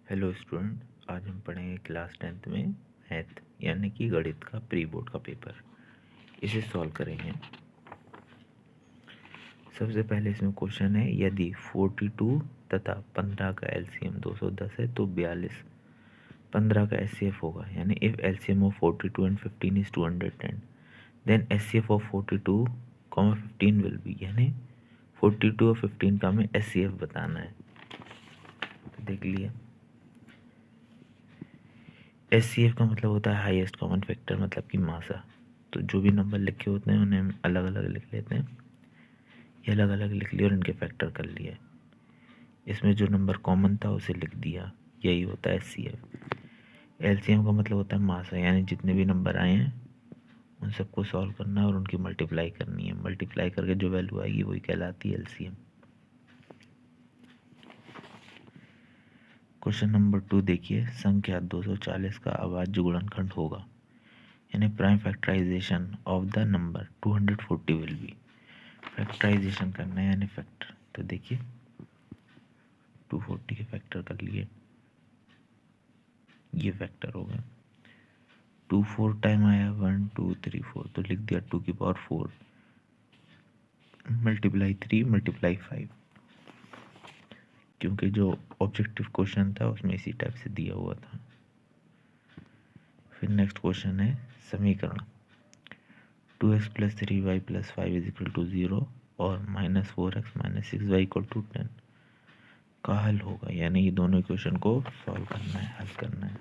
Hello student, आज हम पढ़ेंगे क्लास 10th में मैथ यानी कि गणित का प्री बोर्ड का पेपर। इसे सॉल्व करेंगे। सबसे पहले इसमें क्वेश्चन है, यदि 42 तथा 15 का एलसीएम 210 है तो 42 15 का एचसीएफ होगा। यानी if LCM of 42 and 15 is 210 then HCF of 42, 15 will be. यानी 42 और 15 का हमें एचसीएफ बताना है। तो देख लिए, एचसीएफ का मतलब होता है हाईएस्ट कॉमन फैक्टर, मतलब कि मासा। तो जो भी नंबर लिखे होते हैं उन्हें हम अलग अलग लिख लेते हैं। ये अलग अलग लिख लिया और इनके फैक्टर कर लिए। इसमें जो नंबर कॉमन था उसे लिख दिया। यही होता है एचसीएफ। एलसीएम का मतलब होता है मासा, यानी जितने भी नंबर आए हैं उन सबको सॉल्व करना है और उनकी मल्टीप्लाई करनी है। मल्टीप्लाई करके जो वैल्यू आएगी वही कहलाती है एलसीएम। क्वेश्चन नंबर 2 देखिए, संख्या 240 का अभाज्य गुणनखंड होगा। यानी prime factorization of the number 240 will be. Factorization करना है यानी फैक्टर। तो देखिए 240 के फैक्टर कर लिए, ये फैक्टर हो गया। 2 4 टाइम आया, 1 2 3 4, तो लिख दिया 2 की पावर 4 मल्टीप्लाई 3 मल्टीप्लाई 5, क्योंकि जो ऑब्जेक्टिव क्वेश्चन था उसमें इसी टाइप से दिया हुआ था। फिर नेक्स्ट क्वेश्चन है समीकरण 2x plus 3y plus 5 is equal to 0 और minus 4x minus 6y equal to 10 का हल होगा। यानी ये दोनों इक्वेशन को सॉल्व करना है, हल करना है।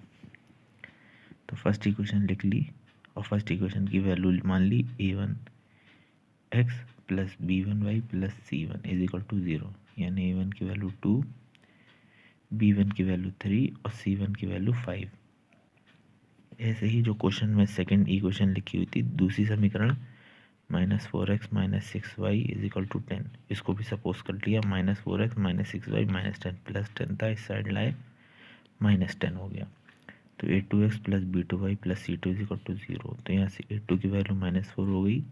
तो फर्स्ट इक्वेशन लिख ली और फर्स्ट इक्वेशन की वैल्यू मान ली a1x plus b1y plus c1 is equal to 0। यानी a1 की वैल्यू 2, b1 की वैल्यू 3 और c1 की वैल्यू 5। ऐसे ही जो क्वेश्चन में सेकंड इक्वेशन लिखी हुई थी, दूसरी समीकरण -4x minus 6y is equal to 10, इसको भी सपोज कर लिया। -4x minus 6y minus 10 plus 10 था, इस साइड लाए -10 हो गया। तो a2x plus b2y plus c2 is equal to 0। तो यहाँ से a2 की वैल्यू -4 हो गई,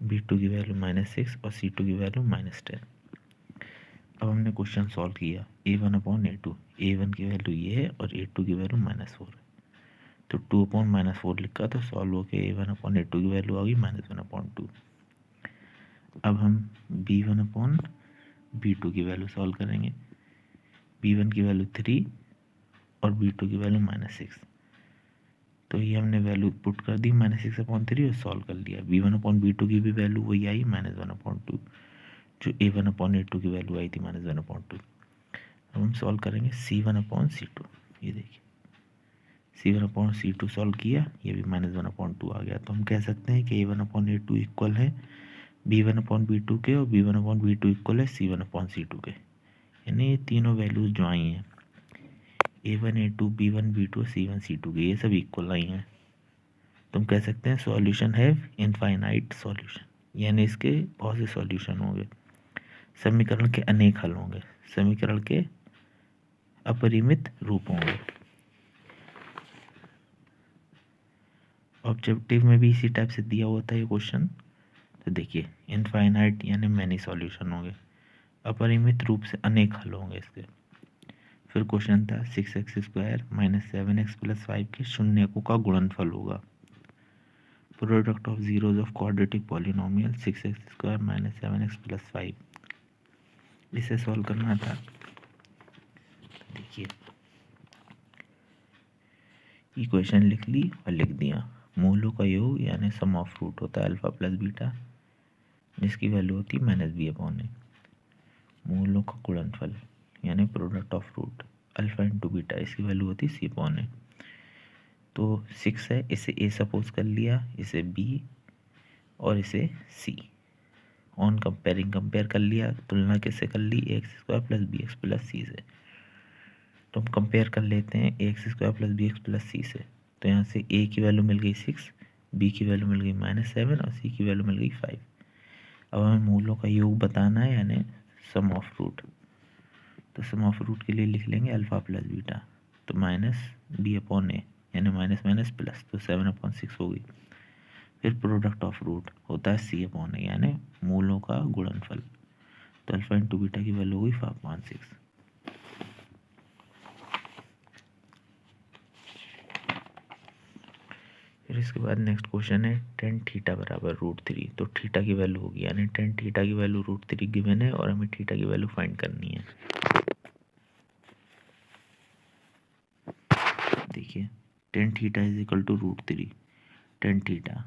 b2 की वैल्यू -6 और c2 की वैल्यू -10। अब हमने क्वेश्चन सॉल्व किया। a1/a2, a1 की वैल्यू ये है और a2 की वैल्यू -4 है। तो 2/-4 लिखा, तो सॉल्व होके a1/a2 की वैल्यू आ गई -1/2। अब हम b1/b2 की वैल्यू सॉल्व करेंगे। b1 की वैल्यू 3 और b2 की वैल्यू -6। तो ये हमने वैल्यू पुट कर दी -6/3 और सॉल्व कर लिया। b1/b2 की भी वैल्यू वही आई -1/2, जो a1/a2 की वैल्यू आई थी -1/2। अब हम सॉल्व करेंगे c1/c2। ये देखिए c1/c2 सॉल्व किया, ये भी -1/2 आ गया। तो हम कह सकते हैं कि a1/a2 इक्वल है b1/b2 के और b1/b2 इक्वल है c1/c2 के। यानी ये तीनों वैल्यूज जो आई हैं a1 a2 b1 b2 c1 c2 के, ये सब इक्वल आई हैं। तो हम कह सकते हैं सॉल्यूशन है इनफाइनाइट सॉल्यूशन, यानी इसके बहुत से सॉल्यूशन होंगे। समीकरण के अनेक हल होंगे, समीकरण के अपरिमित रूप होंगे। ऑब्जेक्टिव में भी इसी टाइप से दिया हुआ था ये क्वेश्चन। तो देखिए इनफाइनाइट यानी मैनी सॉल्यूशन होंगे, अपरिमित रूप से अनेक हल होंगे इसके। फिर क्वेश्चन था 6x² माइनस 7x प्लस 5 के शून्यकों का गुणनफल होगा। Product of zeros of quadratic polynomial 6x² minus 7x plus 5, इसे सॉल्व करना था। देखिए इक्वेशन लिख ली और लिख दिया। मूलों का योग यानी सम ऑफ रूट होता है अल्फा प्लस बीटा, जिसकी वैल्यू होती है -b/a। मूलों का गुणनफल यानी product of root alpha into beta, इसकी वैल्यू होती है c/a। तो 6 है, इसे a सपोज कर लिया, इसे b और इसे c। ऑन कंपेयरिंग कंपेयर कर लिया, तुलना किससे कर ली, ax² plus bx plus c से। तो हम कंपेयर कर लेते हैं ax² plus bx plus c से। तो यहाँ से a की वैल्यू मिल गई 6, b की वैल्यू मिल गई -7 और c की वैल्यू मिल गई 5। अब हमें मूलों का योग बताना है यानी सम ऑफ रूट। तो सम ऑफ रूट के लिए लिख लेंगे अल्फा प्लस बीटा, तो -b/a यानी माइनस माइनस प्लस, तो 7/6 हो गई। फिर प्रोडक्ट ऑफ रूट होता है c/a यानी मूलों का गुणनफल। तो अल्फा इंटू बीटा की वैल्यू हुई 5/6। इसके बाद नेक्स्ट क्वेश्चन है टेन थीटा बराबर √3। तो थीटा की वैल्यू होगी, यानी टेन थीटा की वैल्यू √3 गिवन है और हमें थीटा की वैल्यू फाइंड करनी है। देखिए tan theta is equal to √3। Tan theta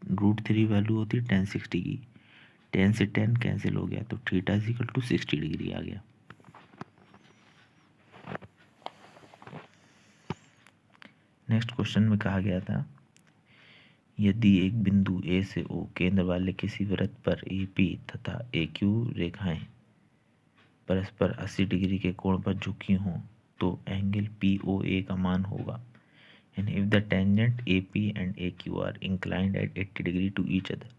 √3 value होती है टेन 60 की, 10 से 10 कैंसिल हो गया, तो theta is equal to 60 degree आ गया। नेक्स्ट क्वेश्चन में कहा गया था यदि एक बिंदु ए से ओ केंद्र वाले किसी वृत्त पर ए पी तथा ए क्यू रेखाएं परस्पर 80 डिग्री के कोण पर झुकी हों तो एंगल पी ओ ए का मान होगा। And if the tangent A P and A Q are inclined at 80 degree to each other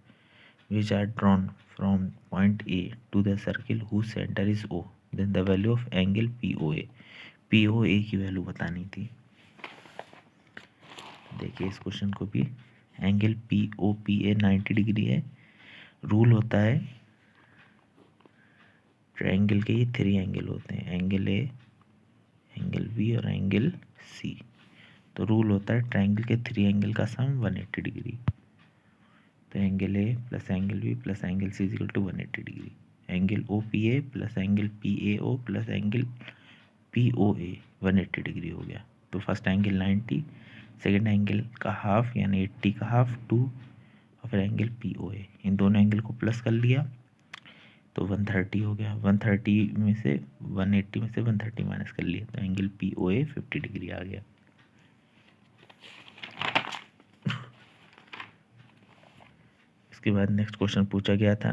which are drawn from point A to the circle whose center is O, then the value of angle POA। POA की वैल्यू बतानी थी। देखिए इस question को भी, angle POPA 90 degree है। Rule होता है ट्रायंगल के ये 3 एंगल होते हैं, एंगल A, एंगल B और एंगल C। तो रूल होता है ट्रायंगल के 3 एंगल का सम 180 डिग्री। तो angle A plus angle B plus angle C equal to 180 degree. Angle O P A plus angle P A O plus angle P O A 180 degree हो गया। तो first angle 90, second angle का half यानी 80 का half 2 और फिर angle P O ए, इन दोनों angle को प्लस कर लिया तो 130 हो गया। 130 में से 180 में से 130 माइनस कर लिया तो एंगल पी ओ ए 50 डिग्री आ गया। इसके बाद नेक्स्ट क्वेश्चन पूछा गया था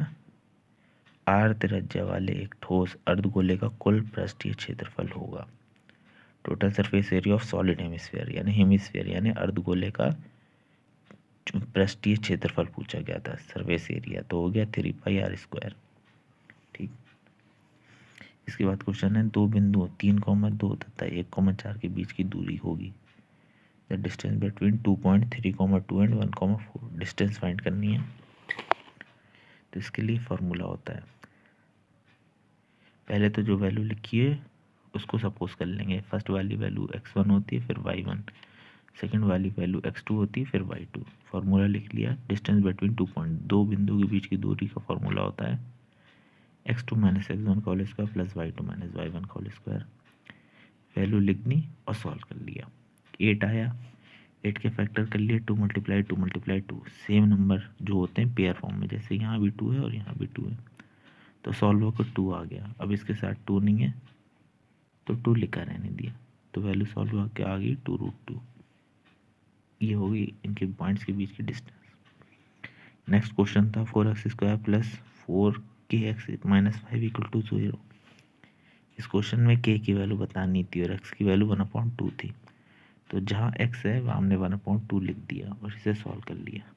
आर त्रिज्या वाले एक ठोस अर्धगोले का कुल पृष्ठीय क्षेत्रफल होगा। Total surface area of solid hemisphere यानी अर्धगोले का पृष्ठीय क्षेत्रफल पूछा गया था। सरफेस एरिया तो हो गया 3πr²। ठीक। इसके बाद क्वेश्चन है दो बिंदुओं 3,2 तथा 1,4 के बीच की दूरी होगी। The distance between 2.3, 2 and 1,4 distance find करनी है। तो इसके लिए फॉर्मूला होता है, पहले तो जो वैल्यू लिखी है उसको सपोज कर लेंगे। फर्स्ट वाली वैल्यू x1 होती है फिर y1, सेकंड वाली वैल्यू x2 होती है फिर y2। फॉर्मूला लिख लिया। डिस्टेंस बिटवीन 2 बिंदु के बीच की दूरी का फॉर्मूला होता है x2 माइनस x1 का whole square plus y2 minus y1 का होल स्क्वायर। वैल्यू लिख दी और सॉल्व कर लिया। 8 आया, 8 के फैक्टर कर लिए 2 × 2 सेम नंबर जो होते हैं पेयर फॉर्म में, जैसे यहाँ भी 2 है और यहाँ भी 2 है तो सॉल्व होकर 2 आ गया। अब इसके साथ 2 नहीं है तो 2 लिखा रहने दिया, तो वैल्यू सॉल्व होकर आ गई 2√2। ये होगी इनके पॉइंट्स के बीच की डिस्टेंस। नेक्स्ट क्वेश्चन था 4x² plus 4kx minus 5 equal to 0। इस क्वेश्चन में k की वैल्यू बतानी थी और x की वैल्यू 1/2 थी, तो जहाँ x है वहाँ हमने 1/2 लिख दिया और इसे सॉल्व कर लिया।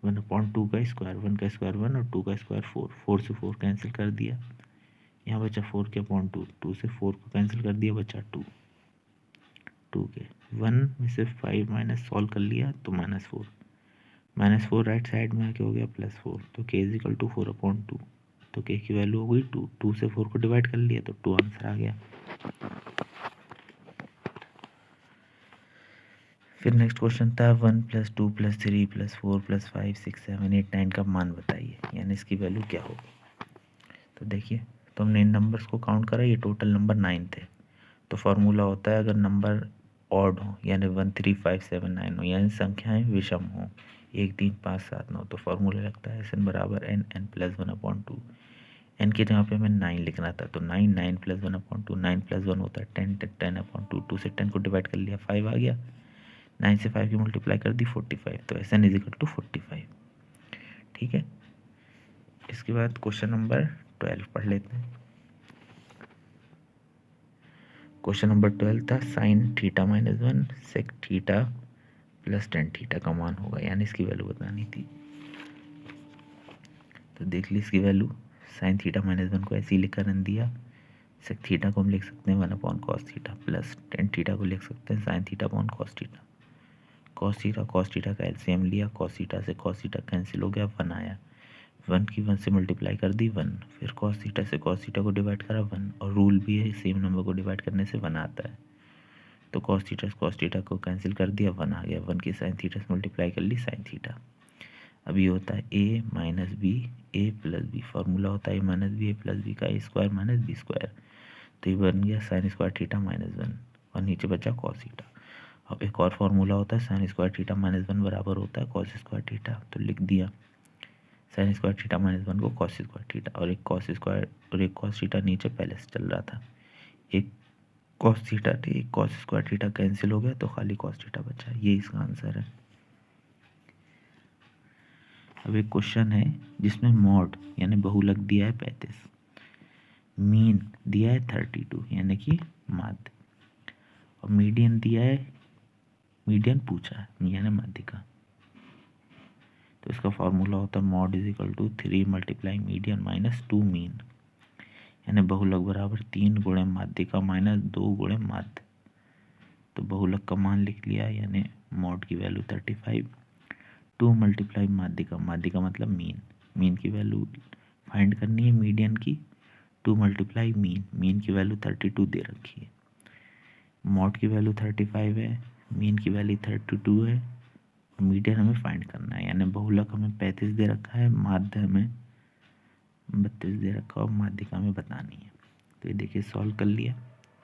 1/2 का स्क्वायर 1 का स्क्वायर 1 और 2 का स्क्वायर 4, 4 से 4 कैंसिल कर दिया, यहाँ बचा 4k/2, 2 से 4 को कैंसिल कर दिया बचा 2, 2 के 1 में से 5 माइनस सॉल्व कर लिया तो -4 राइट साइड में आके हो गया +4, तो k इज इक्वल टू 4/2। तो k की वैल्यू हो गई 2, 2 से 4 को डिवाइड कर लिया तो 2 आंसर आ गया। फिर नेक्स्ट क्वेश्चन था 1 + 2 + 3 + 4 + 5 6 7 8 9 का मान बताइए, यानी इसकी वैल्यू क्या होगी। तो देखिए तो हमने इन नंबर्स को काउंट करा, ये टोटल नंबर 9 थे। तो फार्मूला होता है अगर नंबर ऑड हो यानी 1 3 5 7 9 हो यानी संख्याएं विषम हो 1 3 5 7 9, तो फार्मूला लगता है SN बराबर n + 1/2। n की जगह पे हमें 9 लिखना था, तो 9 9 + 1/2, 9 + 1 होता है 10 10/2, 2 से 10 को डिवाइड कर लिया 5 आ गया, 9 से 5 की मल्टीप्लाई कर दी 45, तो SN इज इक्वल टू 45। ठीक है। इसके बाद क्वेश्चन नंबर 12 पढ़ लेते हैं। क्वेश्चन नंबर 12 था sin θ - 1 sec θ + tan θ का मान होगा, यानी इसकी वैल्यू बतानी थी। तो देख ली इसकी वैल्यू, sin θ - 1 को ऐसे ही लिखा रन दिया, sec θ को हम लिख सकते हैं 1/cos θ प्लस tan θ को लिख सकते हैं sin θ/cos θ। cos θ का एलसीएम लिया, cos θ से cos θ कैंसिल हो गया, 1 आया, 1 की 1 से मल्टीप्लाई कर दी 1, फिर cos θ से cos θ को डिवाइड करा 1, और रूल भी है सेम नंबर को डिवाइड करने से 1 आता है, तो कॉस थीटा को कैंसिल कर दिया, 1 आ गया, 1 की साइन थीटा से मल्टीप्लाई कर ली साइन थीटा। अब ये होता है ए minus B A plus B, formula होता है ए minus B A plus B का ए स्क्वायर माइनस बी स्क्वायर, तो ये बन गया साइन स्क्वायर थीटा माइनस 1 और नीचे बचा कॉस थीटा। अब एक और फार्मूला होता है साइन स्क्वायर थीटा माइनस 1 बराबर होता है कॉस स्क्वायर थीटा, तो लिख दिया साइन स्क्वायर थीटा माइनस 1 को कॉस स्क्वायर थीटा, और एक कॉस स्क्वायर और एक कॉस थीटा नीचे पहले से चल रहा था, एक कॉस थीटा थी, एक कॉस स्क्वायर थीटा कैंसिल हो गया तो खाली कॉस थीटा बचा, ये इसका आंसर है। अब एक क्वेश्चन है जिसमें मॉड यानी बहुलक दिया है 35, मीन दिया है 32 यानी कि माध्य, और मीडियन दिया है, मीडियन पूछा है यानी माध्यिका। तो इसका फार्मूला होता है mode is equal to 3 multiply median minus 2 mean, यानी बहुलक बराबर 3 गुणे माध्यिका माइनस 2 गुणे माध्य। तो बहुलक का मान लिख लिया, यानी मॉड की वैल्यू 35, 2 मल्टीप्लाई माध्यिका, माध्यिका मतलब मीन, मीन की वैल्यू फाइंड करनी है मीडियन की, 2 मल्टीप्लाई मीन, मीन की वैल्यू 32 दे रखी है, मॉड की वैल्यू 35 है, मीन की वैल्यू 32 है, मीडियन हमें फाइंड करना है, यानी बहुलक हमें 35 दे रखा है, माध्य हमें 32 दे रखा और माध्यिका में बतानी है। तो ये देखिए सॉल्व कर लिया,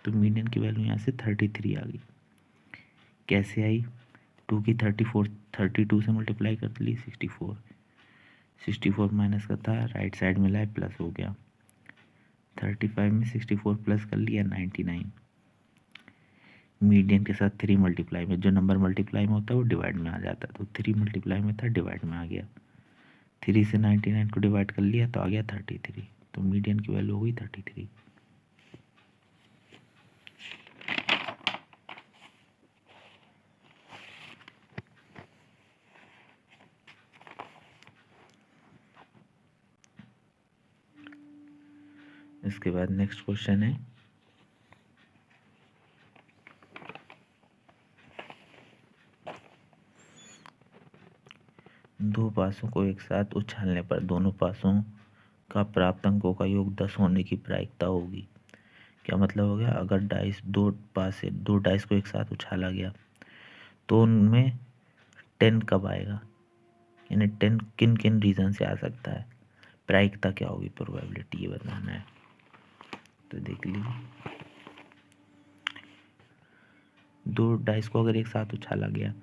तो मीडियन की वैल्यू यहाँ से 33 आ गई। कैसे आई? 2 की 32 से मल्टीप्लाई कर ली 64 माइनस का था, राइट साइड में लाए प्लस हो गया, 35 में 64 प्लस कर लिया 99, मीडियन के साथ 3 मल्टीप्लाई में, जो नंबर मल्टीप्लाई में होता है वो डिवाइड में आ जाता है, तो 3 मल्टीप्लाई में था डिवाइड में आ गया, 3 से 99 को डिवाइड कर लिया तो आ गया 33, तो मीडियन की वैल्यू हो गई 33। इसके बाद नेक्स्ट क्वेश्चन है दो पासों को एक साथ उछालने पर दोनों पासों का प्राप्त अंकों का योग 10 होने की प्रायिकता होगी। क्या मतलब हो गया? अगर दो डाइस को एक साथ उछाला गया तो उनमें 10 कब आएगा, यानी 10 किन किन रीजन से आ सकता है, प्रायिकता क्या होगी, प्रोबेबिलिटी ये बताना है। तो देख लीजिए, दो डाइस को अगर एक साथ उछाला गया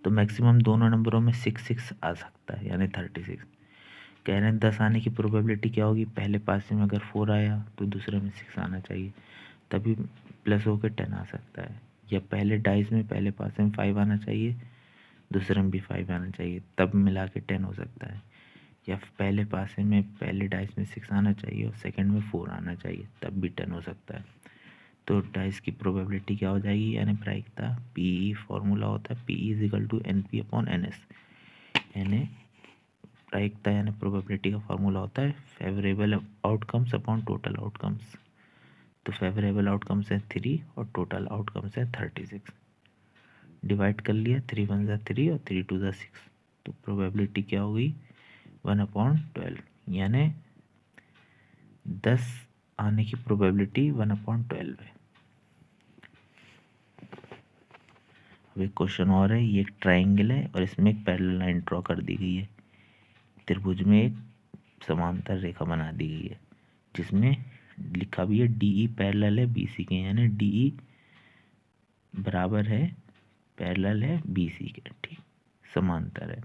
तो मैक्सिमम दोनों नंबरों में 6 आ सकता है, यानी 36। कह रहे हैं 10 आने की प्रोबेबिलिटी क्या होगी, पहले पासे में अगर 4 आया तो दूसरे में 6 आना चाहिए, तभी प्लस होकर 10 आ सकता है, या पहले डाइस में पहले पासे में 5 आना चाहिए, दूसरे में भी 5 आना चाहिए, तब मिला के 10 हो सकता है, या पहले पासे में पहले डाइस में 6 आना चाहिए और सेकंड में 4 आना चाहिए, तब भी 10 हो सकता है। तो डाइस की प्रोबेबिलिटी क्या हो जाएगी, यानी प्रायिकता पीई, फॉर्मूला होता है PE is equal to NP upon NS, यानी प्रायिकता यानी प्रोबेबिलिटी का फॉर्मूला होता है favourable outcomes upon total outcomes. तो फेवरेबल आउटकम्स है 3 और टोटल आउटकम्स है 36, डिवाइड कर लिया, 3 1 ज़ा 3 और 3 2 ज़ा 6, तो प्रोबेबिलिटी क्या हो गई 1/12, यानी 10 आने की प्रोबेबिलिटी 1/12 है। अब एक क्वेश्चन और है, ये एक ट्राइंगल है और इसमें एक पैरेलल लाइन ड्रॉ कर दी गई है, त्रिभुज में एक समांतर रेखा बना दी गई है जिसमें लिखा भी है डीई पैरेलल है बीसी के, यानी डीई बराबर है पैरेलल है बीसी के, ठीक, समांतर है,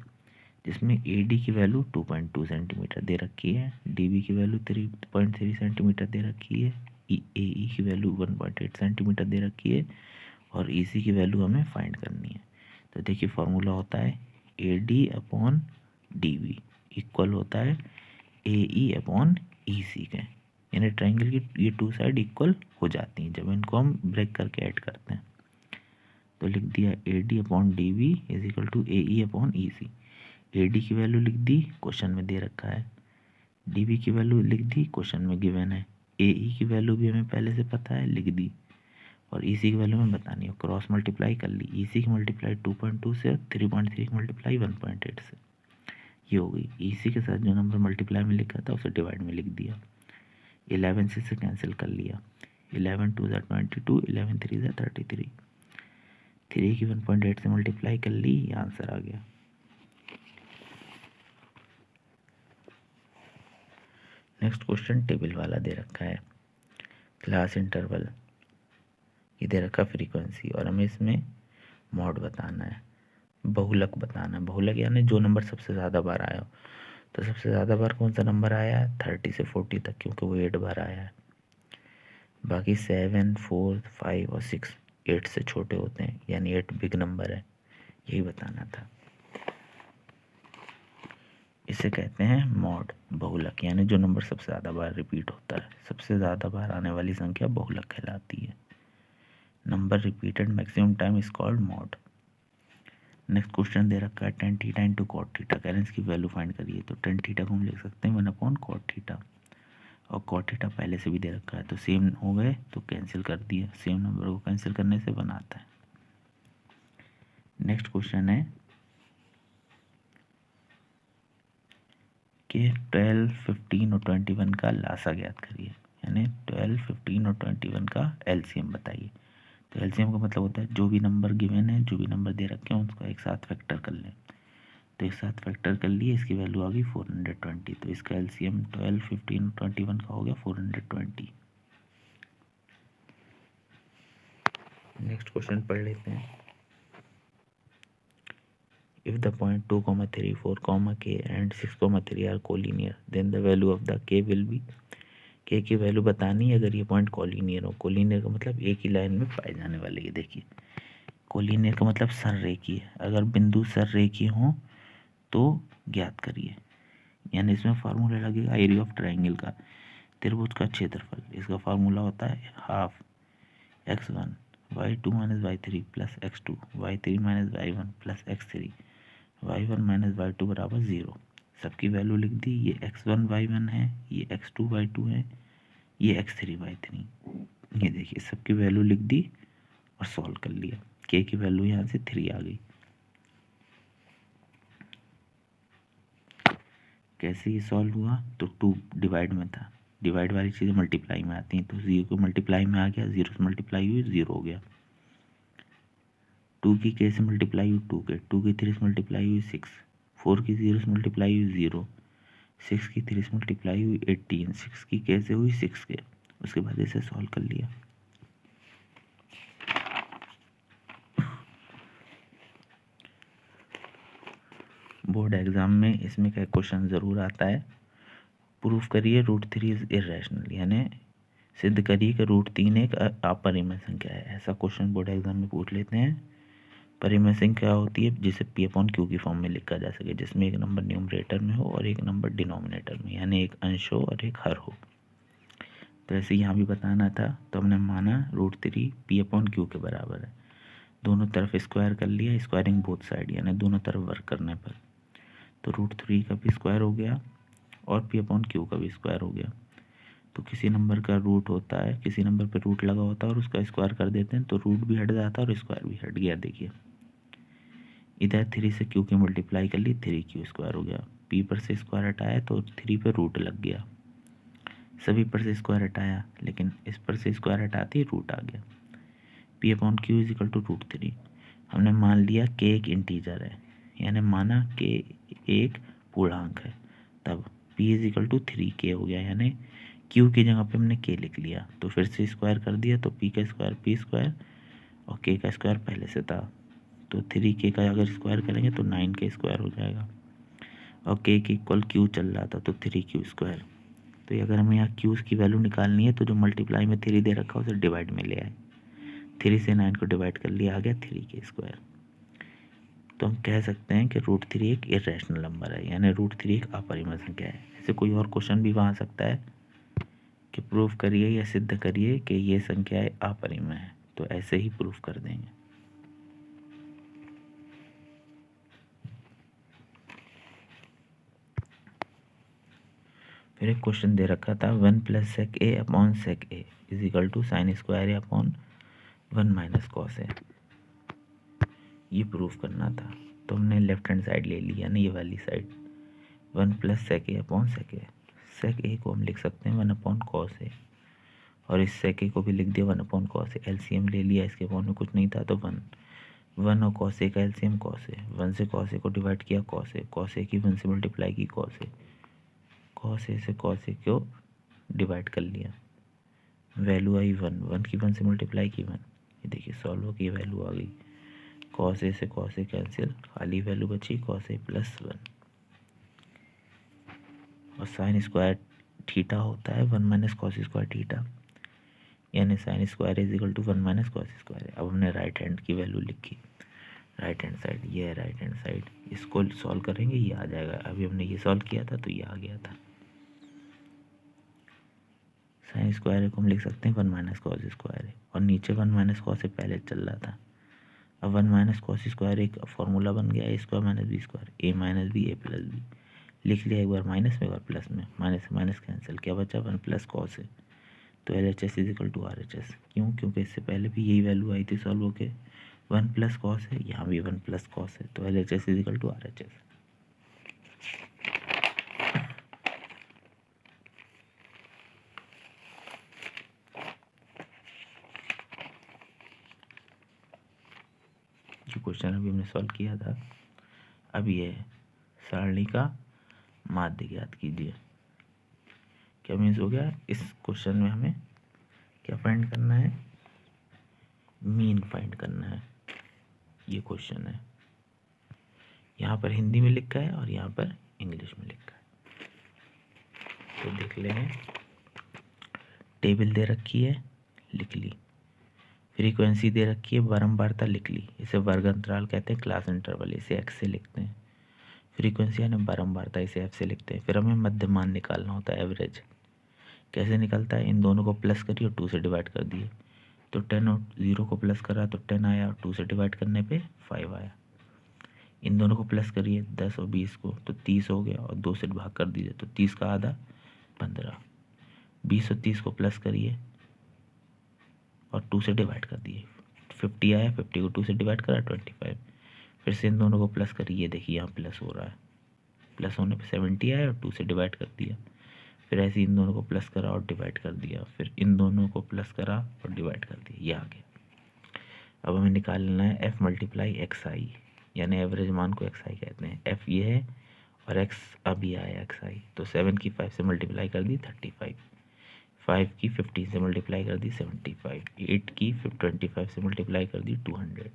जिसमें एडी की वैल्यू 2.2 सेंटीमीटर दे रखी है, डीबी की वैल्यू 3.3 सेंटीमीटर दे रखी है, एई की वैल्यू 1.8 सेंटीमीटर दे रखी है, और ईसी की वैल्यू हमें फाइंड करनी है। तो देखिए फॉर्मूला होता है A D upon D B equal होता है ए ई अपॉन ई सी के, यानी ट्राइंगल की ये 2 साइड इक्वल हो जाती हैं जब इनको हम ब्रेक करके ऐड करते हैं। तो लिख दिया A D upon D B is equal to A E upon E C, A D की वैल्यू लिख दी, क्वेश्चन में दे रखा है, डी बी की वैल्यू लिख दी, क्वेश्चन में गिवन है, ए ई की वैल्यू भी हमें पहले से पता है, लिख दी, और ईसी की वैल्यू में बतानी है, क्रॉस मल्टीप्लाई कर ली, ईसी की मल्टीप्लाई 2.2 से और 3.3 की मल्टीप्लाई 1.8 से, ये हो गई। ईसी के साथ जो नंबर मल्टीप्लाई में लिखा था उसे डिवाइड में लिख दिया, 11 से कैंसिल कर लिया, 11 2 ज़ा 22, 11 3 ज़ा 33, 3 की 1.8 से मल्टीप्लाई कर ली, ये आंसर आ गया। नेक्स्ट क्वेश्चन टेबल वाला दे रखा है, क्लास इंटरवल, ये दे रखा फ्रीक्वेंसी, और हमें इसमें मॉड बताना है, बहुलक बताना है। बहुलक यानी जो नंबर सबसे ज़्यादा बार आया हो। तो सबसे ज़्यादा बार कौन सा नंबर आया है? 30 से 40 तक, क्योंकि वो 8 बार आया है। बाकी 7, 4, 5 और 6 8 से छोटे होते हैं, यानी 8 बिग नंबर है, यही बताना था। इसे कहते हैं मॉड, बहुलक, यानी जो नंबर सबसे ज़्यादा बार रिपीट होता है, सबसे ज़्यादा बार आने वाली संख्या बहुलक कहलाती है। Number repeated maximum time is called mode. Next question दे रखा है tan theta into cot theta, करेंस की वैल्यू फाइंड करिए। तो tan थीटा को हम लिख सकते हैं 1/cot थीटा, और कॉट थीटा पहले से भी दे रखा है, तो सेम हो गए तो कैंसिल कर दिया, सेम नंबर को कैंसिल करने से 1 आता है। नेक्स्ट क्वेश्चन है कि 12, 15 और 21 का लासा ज्ञात करिए, यानी 12, 15 और 21 का एलसीएम बताइए। तो एलसीएम का मतलब होता है जो भी नंबर गिवन है, जो भी नंबर दे रखे हैं, उसको एक साथ फैक्टर कर लें। तो एक साथ फैक्टर कर लिए, इसकी वैल्यू आ गई 420। तो इसका एलसीएम 12, 15 और 21 का हो गया 420। नेक्स्ट क्वेश्चन पढ़ लेते हैं। If the point 2, 3, 4, k and 6, 3 are collinear, then the value of the k will be, k की वैल्यू बतानी है अगर ये पॉइंट कोलिनियर हो। कोलिनियर का मतलब एक ही लाइन में पाए जाने वाले। ये देखिए, कोलिनियर का मतलब सररेखीय। अगर बिंदु सररेखीय हो तो ज्ञात करिए, यानी इसमें फार्मूला लगेगा एरिया ऑफ ट्राइंगल का, त्रिभुज का क्षेत्रफल। इसका फार्मूला होता है half x1 y2 minus y3 plus x2 y3 minus y1 plus x3 y1 minus y2 बराबर 0। सबकी वैल्यू लिख दी। ये x1 y1 है, ये x2 y2 है, ये x3 y3। ये देखिए सबकी वैल्यू लिख दी और सॉल्व कर लिया। k की वैल्यू यहाँ से 3 आ गई। कैसे ये सॉल्व हुआ? तो 2 डिवाइड में था, डिवाइड वाली चीज़ें मल्टीप्लाई में आती हैं, तो 0 को मल्टीप्लाई में आ गया, 0 से मल्टीप्लाई हुई 0 हो गया। 2 की k से मल्टीप्लाई हुई 2 के, 2 की 3 से मल्टीप्लाई हुई 6, 4 की 0 से मल्टीप्लाई हुई 0, 6 की 3 से मल्टीप्लाई हुई 18, 6 की k से हुई 6 के। उसके बाद इसे सॉल्व कर लिया। बोर्ड एग्जाम में इसमें क्या क्वेश्चन ज़रूर आता है, प्रूफ करिए √3 इज इरेशनल, यानी सिद्ध करिए कि √3 एक अपरिमेय संख्या है। ऐसा क्वेश्चन बोर्ड एग्जाम में पूछ लेते हैं। परिमेय संख्या क्या होती है? जिसे P/Q की फॉर्म में लिखा जा सके, जिसमें एक नंबर न्यूमरेटर में हो और एक नंबर डिनोमिनेटर में, यानी एक अंश हो और एक हर हो। तो ऐसे यहाँ भी बताना था, तो हमने माना √3 P/Q के बराबर है। दोनों तरफ स्क्वायर कर लिया, स्क्वायरिंग बोथ साइड, यानी दोनों तरफ वर्क करने पर। तो √3 का भी स्क्वायर हो गया और P/Q का भी स्क्वायर हो गया। तो किसी नंबर का रूट होता है, किसी नंबर पे रूट लगा होता है और उसका स्क्वायर कर देते हैं, तो रूट भी हट जाता है और स्क्वायर भी हट गया। देखिए इधर 3 से Q की मल्टीप्लाई कर ली, 3Q स्क्वायर हो गया। P पर से स्क्वायर हटाया तो 3 पे रूट लग गया। सभी पर से स्क्वायर हटाया, लेकिन इस पर से स्क्वायर हटाते ही रूट आ गया। P/Q is equal to √3। हमने मान लिया k एक इंटीजर है, यानी माना k एक पूर्णांक है, तब P is equal to 3k हो गया, यानी Q की जगह पे हमने k लिख लिया। तो फिर से स्क्वायर कर दिया, तो P का स्क्वायर P स्क्वायर और k का स्क्वायर पहले से था, तो 3k का अगर स्क्वायर करेंगे तो 9k स्क्वायर हो जाएगा। और k के इक्वल Q चल रहा था, तो 3Q स्क्वायर। तो अगर हमें यहाँ Q की वैल्यू निकालनी है, तो जो मल्टीप्लाई में 3 दे रखा है उसे डिवाइड में ले आए। 3 से 9 को डिवाइड कर लिया, आ गया 3k स्क्वायर। तो हम कह सकते हैं कि √3 एक इरेशनल नंबर है, यानी √3 एक अपरिमेय संख्या है। ऐसे कोई और क्वेश्चन भी वहाँ आ सकता है कि प्रूफ करिए या सिद्ध करिए कि ये संख्या अपरिमेय है, तो ऐसे ही प्रूफ कर देंगे। फिर एक क्वेश्चन दे रखा था 1 + sec a upon sec a is equal to sin square a upon 1 minus cos a। ये प्रूफ करना था, तो हमने लेफ्ट हैंड साइड ले ली, यानी ये वाली side. 1 + sec a upon sec a। sec a को हम लिख सकते हैं 1 अपॉन cos a, और इस sec a को भी लिख दिया 1 अपॉन cos a। एलसीएम ले लिया, इसके अपॉन में कुछ नहीं था तो 1। 1 और कॉस ए का एलसीएम कॉस ए, 1 से कॉस ए को डिवाइड किया कॉस ए की 1 से मल्टीप्लाई की कॉस ए से कॉस ए को डिवाइड कर लिया, वैल्यू आई 1 की 1 से मल्टीप्लाई की 1, ये देखिए सॉल्व हो गई, वैल्यू आ गई, कॉस ए से कॉस ए कैंसिल, खाली वैल्यू बची कॉस ए प्लस 1। और साइन स्क्वायर थीटा होता है 1 माइनस कॉस स्क्वायर थीटा, यानी sine square is equal to 1 minus cos square. अब हमने राइट हैंड की वैल्यू लिखी, राइट हैंड साइड, ये है राइट हैंड साइड, इसको सॉल्व करेंगे ये आ जाएगा। अभी हमने ये सॉल्व किया था तो ये आ गया था। साइन स्क्वायर को हम लिख सकते हैं 1 माइनस कॉस स्क्वायर है, और नीचे 1 माइनस कॉस से पहले चल रहा था। अब 1 माइनस कॉस स्क्वायर एक फॉर्मूला बन गया, A square minus B square, A minus B A plus B, लिख लिया, एक बार माइनस में एक बार प्लस में, माइनस से माइनस कैंसिल, क्या बचा 1 प्लस कॉस है, तो LHS is equal to RHS। क्यों? क्योंकि इससे पहले भी यही वैल्यू आई थी सॉल्व होके, 1 प्लस कॉस है, यहाँ भी 1 प्लस कॉस है, तो LHS is equal to RHS। जो क्वेश्चन अभी हमने सॉल्व किया था, अब ये सारणी का माध्य ज्ञात कीजिए। क्या मीन्स हो गया, इस क्वेश्चन में हमें क्या फाइंड करना है, मीन फाइंड करना है। ये क्वेश्चन है, यहाँ पर हिंदी में लिखा है और यहाँ पर इंग्लिश में लिखा है, तो देख लेंगे। टेबल दे रखी है, लिख ली। फ्रीक्वेंसी दे रखी है, बारंबारता लिख ली। इसे वर्ग अंतराल कहते हैं, क्लास इंटरवल, इसे एक्स से लिखते हैं। फ्रीक्वेंसी यानी बारंबारता, इसे एफ से लिखते हैं। फिर हमें मध्य मान निकालना होता है, एवरेज। कैसे निकलता है, इन दोनों को प्लस करिए और 2 से डिवाइड कर दिए, तो 10 और 0 को प्लस करा तो 10 आया, और 2 से डिवाइड करने पे 5 आया। इन दोनों को प्लस करिए 10 और 20 को, तो 30 हो गया, और 2 से भाग कर दीजिए तो 30 का आधा 15। 20 और 30 को प्लस करिए और 2 से डिवाइड कर दिए, 50 आया, 50 को 2 से डिवाइड करा 25। फिर से इन दोनों को प्लस करिए, देखिए यहाँ प्लस हो रहा है, प्लस होने पे 70 आया और 2 से डिवाइड कर दिया। फिर ऐसे इन दोनों को प्लस करा और डिवाइड कर दिया, फिर इन दोनों को प्लस करा और डिवाइड कर दिया, ये आ गया। अब हमें निकालना है एफ मल्टीप्लाई एक्स आई, यानी एवरेज मान को एक्स आई कहते हैं। एफ ये है और एक्स अभी आया एक्स आई, तो 7 की 5 से मल्टीप्लाई कर दी 35, 5 की 15 से मल्टीप्लाई कर दी 75, 8 की 25 से मल्टीप्लाई कर दी 200,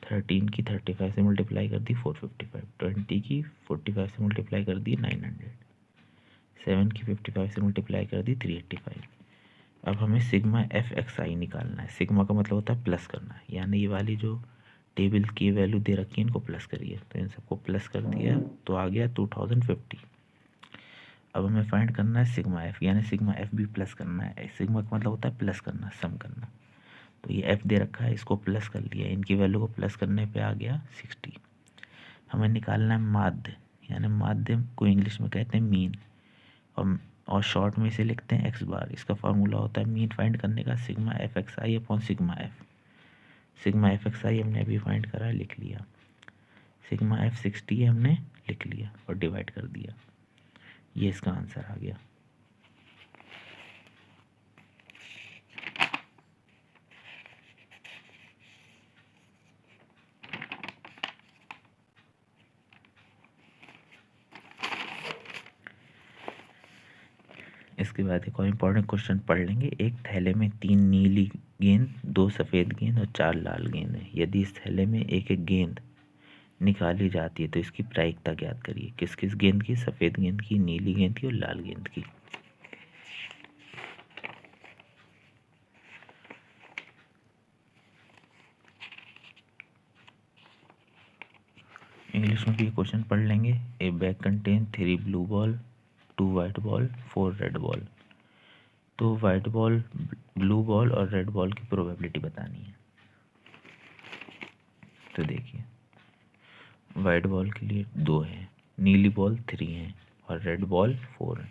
13 की 35 से मल्टीप्लाई कर दी 455, 20 की 45 से मल्टीप्लाई कर दी 900, 7 की 55 से मल्टीप्लाई कर दी 385। अब हमें सिग्मा एफ एक्स आई निकालना है। सिग्मा का मतलब होता है प्लस करना है, यानी ये वाली जो टेबल की वैल्यू दे रखी है इनको प्लस करिए, तो इन सबको प्लस कर दिया तो आ गया 2050। अब हमें फाइंड करना है सिग्मा एफ, यानी सिग्मा एफ भी प्लस करना है। सिग्मा का मतलब होता है प्लस करना, सम करना। तो ये एफ दे रखा है, इसको प्लस कर लिया, इनकी वैल्यू को प्लस करने पे आ गया 60। हमें निकालना है माध्य, यानी माध्य को इंग्लिश में कहते हैं मीन, और शॉर्ट में इसे लिखते हैं एक्स बार। इसका फार्मूला होता है मीन फाइंड करने का, sigma f x i upon sigma f. Sigma f x i हमने अभी फाइंड करा, लिख लिया। सिग्मा एफ 60 है, हमने लिख लिया और डिवाइड कर दिया, ये इसका आंसर आ गया। इसके बाद एक और इम्पॉर्टेंट क्वेश्चन पढ़ लेंगे। एक थैले में 3 नीली गेंद, 2 सफ़ेद गेंद और 4 लाल गेंद है। यदि इस थैले में एक एक गेंद निकाली जाती है तो इसकी प्रायिकता ज्ञात करिए। किस किस गेंद की, सफ़ेद गेंद की, नीली गेंद की और लाल गेंद की। इंग्लिश में भी क्वेश्चन पढ़ लेंगे। ए bag contain 3 blue ball, 2 white ball, 4 red ball. तो वाइट बॉल, ब्लू बॉल और रेड बॉल की प्रोबेबिलिटी बतानी है। तो देखिए वाइट बॉल के लिए 2 है, नीली बॉल 3 है और रेड बॉल 4 है।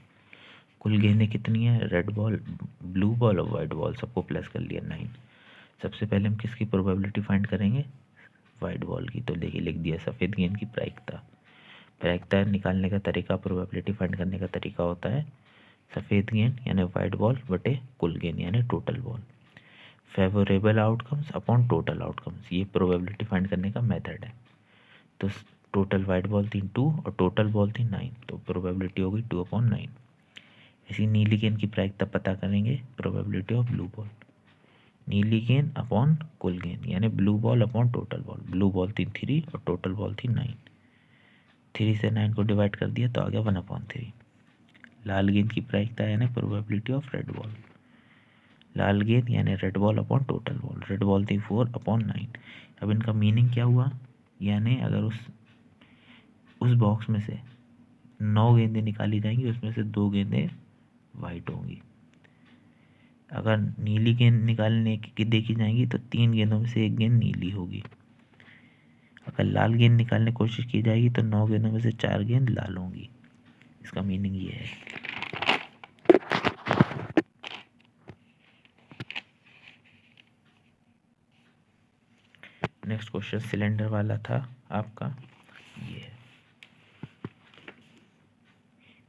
कुल गेंदें कितनी है, रेड बॉल, ब्लू बॉल और वाइट बॉल सबको प्लस कर लिया 9। सबसे पहले हम किसकी प्रोबेबिलिटी फाइंड करेंगे, वाइट बॉल की। तो देखिए लिख दिया सफ़ेद गेंद की प्रायिकता। प्रायिकता निकालने का तरीका, प्रोबेबिलिटी फाइंड करने का तरीका होता है सफ़ेद गेंद यानी वाइट बॉल बटे कुल गेंद यानी total ball. Favourable outcomes upon total outcomes, ये प्रोबेबिलिटी फाइंड करने का मेथड है। तो टोटल वाइट बॉल थी 2 और टोटल बॉल थी 9, तो प्रोबेबिलिटी होगी 2/9। इसी नीली गेंद की प्रायिकता पता करेंगे, प्रोबेबिलिटी ऑफ ब्लू बॉल, नीली गेंद अपॉन कुल गेंद, यानी blue ball upon total ball. Blue ball थी 3 और टोटल बॉल थी 9, 3 से 9 को डिवाइड कर दिया तो आ गया 1/3। लाल गेंद की प्रायिकता यानी प्रोबेबिलिटी ऑफ रेड बॉल, लाल गेंद यानी red ball upon total ball, red ball थी 4/9। अब इनका मीनिंग क्या हुआ, यानी अगर उस बॉक्स में से 9 गेंदें निकाली जाएंगी, उसमें से 2 गेंदें वाइट होंगी। अगर नीली गेंद निकालने की देखी जाएंगी तो 3 गेंदों में से 1 गेंद नीली होगी। अगर लाल गेंद निकालने की कोशिश की जाएगी तो 9 गेंदों में से 4 गेंद लाल होंगी। इसका मीनिंग ये है। नेक्स्ट क्वेश्चन सिलेंडर वाला था आपका, ये है।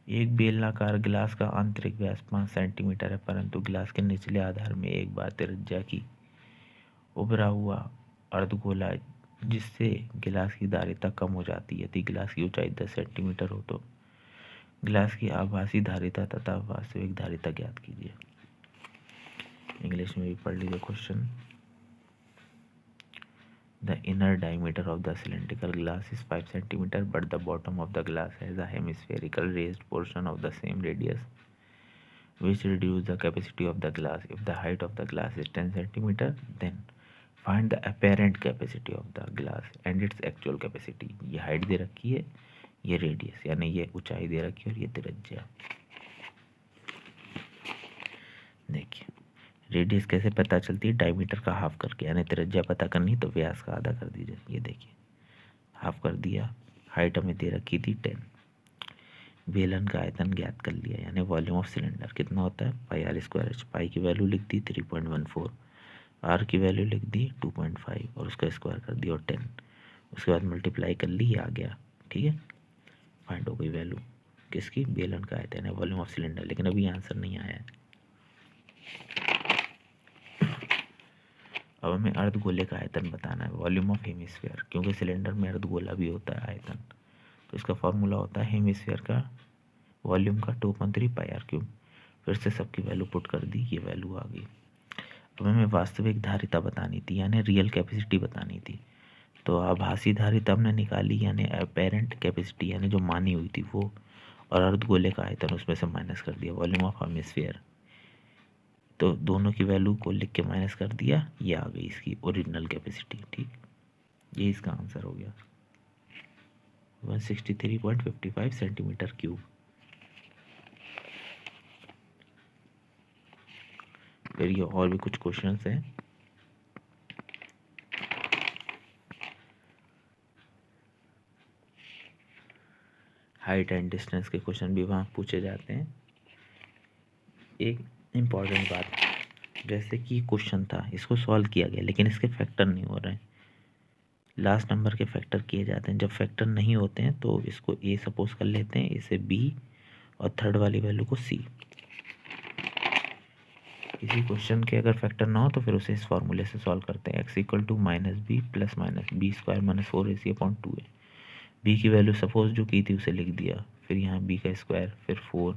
एक बेलनाकार गिलास का आंतरिक व्यास 5 सेंटीमीटर है, परंतु गिलास के निचले आधार में एक बार त्रिज्या की उभरा हुआ अर्धगोला जिससे गिलास की धारिता कम हो जाती है। यदि गिलास की ऊंचाई 10 सेंटीमीटर हो तो गिलास की आभासी धारिता तथा वास्तविक धारिता ज्ञात कीजिए। इंग्लिश में भी पढ़ लीजिए question. The inner diameter of the cylindrical glass is 5 cm, but the bottom of the glass has a hemispherical raised portion of the same radius, which reduces the capacity of the glass. If the height of the glass is 10 cm, then find the apparent capacity of the glass and its actual capacity. ये height दे रखी है, ये radius यानी ये ऊंचाई दे रखी है और ये त्रिज्या। देखिए रेडियस कैसे पता चलती है, डायमीटर का हाफ करके, यानी त्रिज्या पता करनी तो व्यास का आधा कर दीजिए। ये देखिए हाफ कर दिया। हाइट हमें दे रखी थी 10। बेलन का आयतन ज्ञात कर लिया, यानी वॉल्यूम ऑफ सिलेंडर कितना होता है πr²। पाई की वैल्यू लिख दी 3.14, आर की वैल्यू लिख दी 2.5 और उसका स्क्वायर कर दिया और 10, उसके बाद मल्टीप्लाई कर ली, ये आ गया। ठीक है, फाइंड हो गई वैल्यू किसकी, बेलन का आयतन है, वॉल्यूम ऑफ सिलेंडर। लेकिन अभी आंसर नहीं आया है। अब हमें अर्धगोले का आयतन बताना है, वॉल्यूम ऑफ हेमिस्फीयर, क्योंकि सिलेंडर में अर्धगोला भी होता है आयतन। तो इसका फॉर्मूला होता है हेमिस्फीयर का वॉल्यूम का 2.3 πr³। फिर से सबकी वैल्यू पुट कर दी, ये वैल्यू आ गई। अब हमें वास्तविक धारिता बतानी थी, यानी रियल कैपेसिटी बतानी थी। तो आभासी धारिता हमने निकाली, यानी अपेरेंट कैपेसिटी यानी जो मानी हुई थी वो, और अर्धगोले का आयतन उसमें से माइनस कर दिया, वॉल्यूम ऑफ हेमिस्फीयर। तो दोनों की वैल्यू को लिख के माइनस कर दिया, ये आ गई इसकी ओरिजिनल कैपेसिटी। ठीक, ये इसका आंसर हो गया 163.55 सेंटीमीटर क्यूब। फिर ये और भी कुछ क्वेश्चंस हैं। हाइट एंड डिस्टेंस के क्वेश्चन भी वहाँ पूछे जाते हैं। एक इम्पॉर्टेंट बात, जैसे कि क्वेश्चन था, इसको सॉल्व किया गया लेकिन इसके फैक्टर नहीं हो रहे हैं। लास्ट नंबर के फैक्टर किए जाते हैं, जब फैक्टर नहीं होते हैं तो इसको ए सपोज कर लेते हैं, इसे बी और थर्ड वाली वैल्यू को सी। किसी क्वेश्चन के अगर फैक्टर ना हो तो फिर उसे इस फॉर्मूले से सॉल्व करते हैं। x = -b + -b² - 4ac/2a। b की वैल्यू सपोज जो की थी उसे लिख दिया, फिर यहाँ b का स्क्वायर, फिर 4,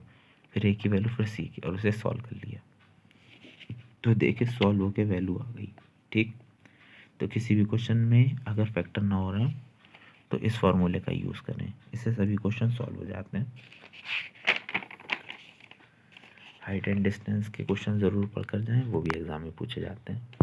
फिर a की वैल्यू, फिर c की, और उसे सॉल्व कर लिया। तो देखिए सॉल्व होके वैल्यू आ गई। ठीक, तो किसी भी क्वेश्चन में अगर फैक्टर ना हो रहा है तो इस फॉर्मूले का यूज़ करें, इससे सभी क्वेश्चन सॉल्व हो जाते हैं। हाइट एंड डिस्टेंस के क्वेश्चन ज़रूर पढ़ कर जाएं, वो भी एग्जाम में पूछे जाते हैं।